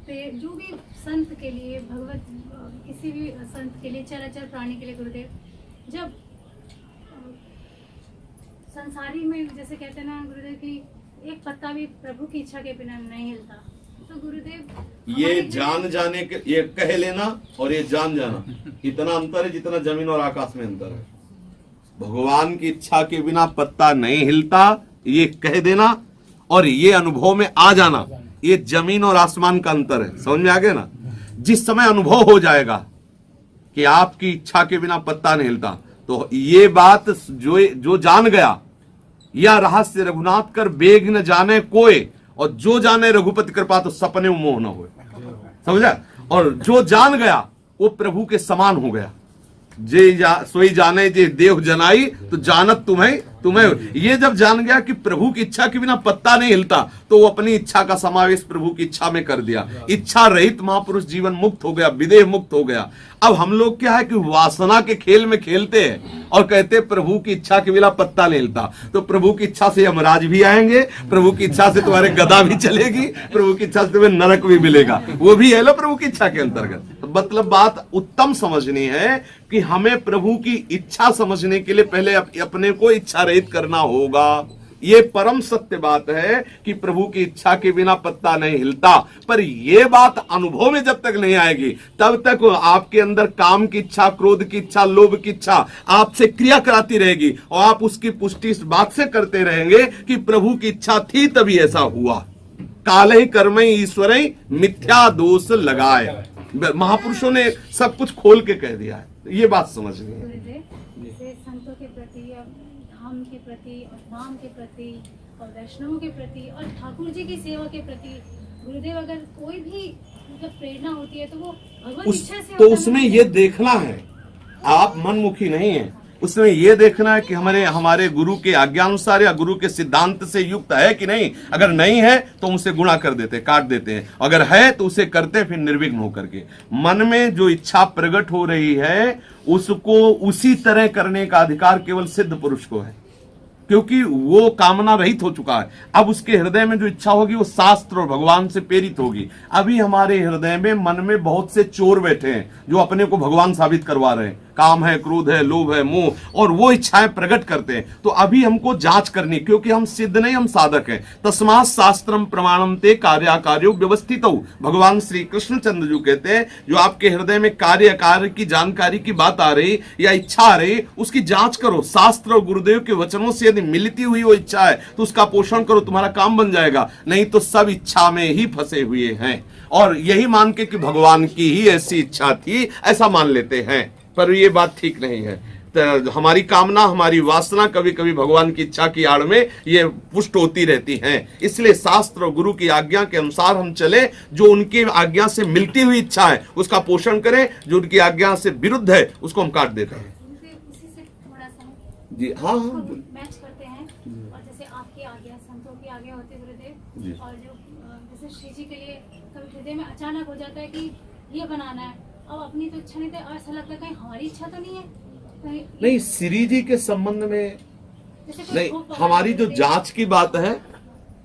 जो भी संत के लिए, भगवत किसी भी संत के लिए, चराचर प्राणी के लिए गुरुदेव, जब संसारी में जैसे कहते हैं ना गुरुदेव कि एक पत्ता भी प्रभु की इच्छा के बिना नहीं हिलता, तो गुरुदेव ये जान जाने के, ये कह लेना और ये जान जाना, इतना अंतर है जितना जमीन और आकाश में अंतर है। भगवान की इच्छा के बिना पत्ता नहीं हिलता, ये कह देना और ये अनुभव में आ जाना, ये जमीन और आसमान का अंतर है। समझ में आ गया ना? जिस समय अनुभव हो जाएगा कि आपकी इच्छा के बिना पत्ता नहीं हिलता, तो ये बात जो जान गया, या रहस्य रघुनाथ कर बेग न जाने कोई, और जो जाने रघुपति कृपा तो सपने मोह न हुए। समझा? और जो जान गया वो प्रभु के समान हो गया। सोई जाने जे देव जनाई, तो जानत तुम्हें ये जब जान गया कि प्रभु की इच्छा के बिना पत्ता नहीं हिलता, तो वो अपनी इच्छा का समावेश प्रभु की इच्छा में कर दिया। इच्छा रहित महापुरुष जीवन मुक्त हो गया, विदेह मुक्त हो गया। अब हम लोग क्या है कि वासना के खेल में खेलते हैं और कहते हैं प्रभु की इच्छा के बिना पत्ता नहीं हिलता। तो प्रभु की इच्छा से यमराज भी आएंगे, प्रभु की इच्छा से तुम्हारे गदा भी चलेगी, प्रभु की इच्छा से तुम्हें नरक भी मिलेगा, वो भी है ना प्रभु की इच्छा के अंतर्गत। मतलब बात उत्तम समझनी है कि हमें प्रभु की इच्छा समझने के लिए पहले अपने को इच्छा रहित करना होगा। ये परम सत्य बात है कि प्रभु की इच्छा के बिना पत्ता नहीं हिलता। पर ये बात अनुभव में जब तक नहीं आएगी, तब तक आपके अंदर काम की इच्छा, क्रोध की इच्छा, लोभ की इच्छा आपसे क्रिया कराती रहेगी, और आप उसकी पुष्टि इस बात से करते रहेंगे कि प्रभु की इच्छा थी तभी ऐसा हुआ। काल ही कर्म ईश्वर मिथ्या दोष लगाए। महापुरुषों ने सब कुछ खोल के कह दिया है, ये बात समझनी है। जैसे संतों के प्रति, धाम के प्रति और नाम के प्रति और वैष्णवों के प्रति और ठाकुर जी की सेवा के प्रति गुरुदेव अगर कोई भी मतलब प्रेरणा होती है तो वो भगवत इच्छा से तो उसमें ये देखना है, आप मनमुखी नहीं है, उसमें यह देखना है कि हमारे गुरु के आज्ञानुसार या गुरु के सिद्धांत से युक्त है कि नहीं। अगर नहीं है तो उसे गुणा कर देते, काट देते हैं, अगर है तो उसे करते फिर निर्विघ्न होकर के। मन में जो इच्छा प्रकट हो रही है उसको उसी तरह करने का अधिकार केवल सिद्ध पुरुष को है, क्योंकि वो कामना रहित हो चुका है। अब उसके हृदय में जो इच्छा होगी वो शास्त्र और भगवान से प्रेरित होगी। अभी हमारे हृदय में, मन में बहुत से चोर बैठे हैं जो अपने को भगवान साबित करवा रहे हैं। काम है, क्रोध है, लोभ है, मोह, और वो इच्छाएं प्रकट करते हैं। तो अभी हमको जांच करनी, क्योंकि हम सिद्ध नहीं, हम साधक हैं। तस्मात् शास्त्रम प्रमाणम ते कार्याकार्यो व्यवस्थितौ। भगवान श्री कृष्ण चंद्र जी कहते हैं जो आपके हृदय में कार्य कार्य की जानकारी की बात आ रही या इच्छा आ रही, उसकी जांच करो। शास्त्र और गुरुदेव के वचनों से यदि मिलती हुई वो इच्छा है तो उसका पोषण करो, तुम्हारा काम बन जाएगा। नहीं तो सब इच्छा में ही फंसे हुए हैं और यही मान के कि भगवान की ही ऐसी इच्छा थी ऐसा मान लेते हैं, पर ये बात ठीक नहीं है। तो हमारी कामना, हमारी वासना कभी कभी भगवान की इच्छा की आड़ में ये पुष्ट होती रहती हैं। इसलिए शास्त्र और गुरु की आज्ञा के अनुसार हम चले। जो उनकी आज्ञा से मिलती हुई इच्छा है उसका पोषण करें, जो उनकी आज्ञा से विरुद्ध है उसको हम काट देते हैं। जी हाँ, मैच करते हैं। और जैसे आपकी आज्ञा, संतों की आज्ञा होती है गुरुदेव, और जो जैसे श्री जी के लिए कभी हृदय में अचानक हो जाता है कि ये बनाना है, अब अपनी तो इच्छा नहीं थी, ऐसा लगता है कहीं हमारी इच्छा तो नहीं है, नहीं श्री जी के संबंध में नहीं। हमारी जो जांच की बात है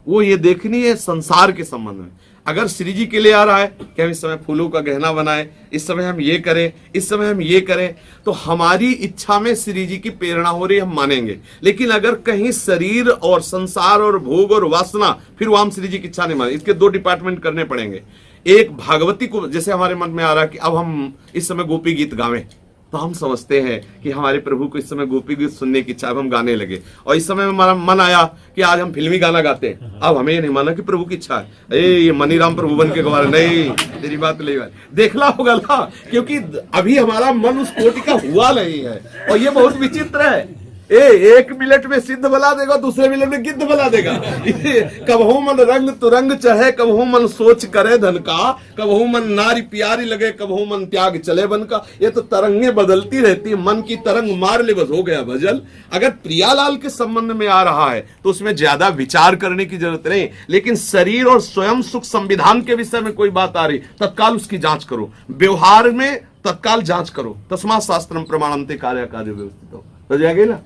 वो ये देखनी है संसार के संबंध में। अगर श्री जी के लिए आ रहा है कि हम इस समय फूलों का गहना बनाए, इस समय हम ये करें, इस समय हम ये करें, तो हमारी इच्छा में श्री जी की प्रेरणा हो रही, हम मानेंगे। लेकिन अगर कहीं शरीर और संसार और भोग और वासना, फिर वो हम श्री जी की इच्छा नहीं माने। इसके 2 डिपार्टमेंट करने पड़ेंगे। एक भागवती को, जैसे हमारे मन में आ रहा है कि अब हम इस समय गोपी गीत गावें, तो हम समझते हैं कि हमारे प्रभु को इस समय गोपी गीत सुनने की इच्छा, हम गाने लगे। और इस समय हमारा मन आया कि आज हम फिल्मी गाना गाते हैं, अब हमें ये नहीं माना कि प्रभु की इच्छा है, ये मनीराम प्रभु बन के गवा, नहीं तेरी बात नहीं है, देखना होगा ना, क्योंकि अभी हमारा मन उस कोटि का हुआ नहीं है। और ये बहुत विचित्र है, 1 मिनट में सिद्ध बना देगा, दूसरे मिनट में गिद्ध बना देगा। कबहू मन रंग तुरंग चढ़े, कबहू मन सोच करे धन का, कबहू मन नारी प्यारी लगे, कबहू मन त्याग चले बन का। ये तो तरंगे बदलती रहती है, मन की तरंग मार ले बस हो गया भजल। अगर प्रियालाल के संबंध में आ रहा है तो उसमें ज्यादा विचार करने की जरूरत नहीं। लेकिन शरीर और स्वयं सुख संविधान के विषय में कोई बात आ रही, तत्काल उसकी जांच करो। व्यवहार में तत्काल जांच करो। तस्मात् शास्त्रम प्रमाणम ते कार्याकार्यो व्यवस्थितो। तो जाएगी ना।